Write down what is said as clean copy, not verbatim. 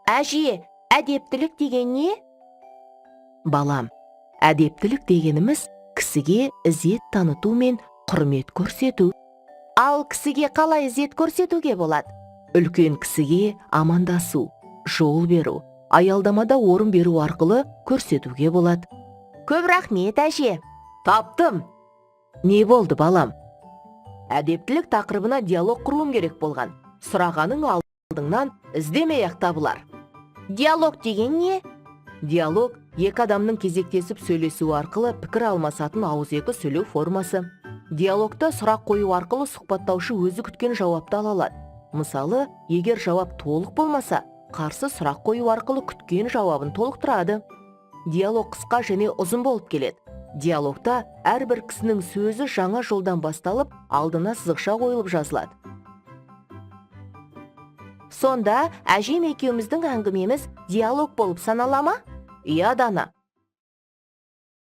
Әже, әдептілік деген не? Балам, әдептілік дегеніміз кісіге ізет таныту мен құрмет көрсету. Ал кісіге қалай ізет көрсетуге болады? Үлкен кісіге амандасу, жол беру, аялдамада орын беру арқылы көрсетуге болады. Көп рахмет, әже. Таптым. Не болды, балам? Әдептілік тақырыбына диалог құруым керек болған. Сұрағаның алдыңнан іздемей-ақ табылар. Диалог деген не? Диалог екі адамның кезектесіп сөйлесуі арқылы пікір алмасатын ауызекі сөйлеу формасы. Диалогта сұрақ қою арқылы сұхбаттаушы өзі күткен жауапты ала алады. Мысалы, егер жауап толық болмаса, қарсы сұрақ қою арқылы күткен жауабын толықтырады. Диалог қысқа және ұзын болып келеді. Диалогта әрбір кісінің сөзі жаңа жолдан басталып, алдына сызықша қойылып жазылады. Сонда әжем екеуміздің әңгімеміз диалог болып санала ма? Иә, Дана,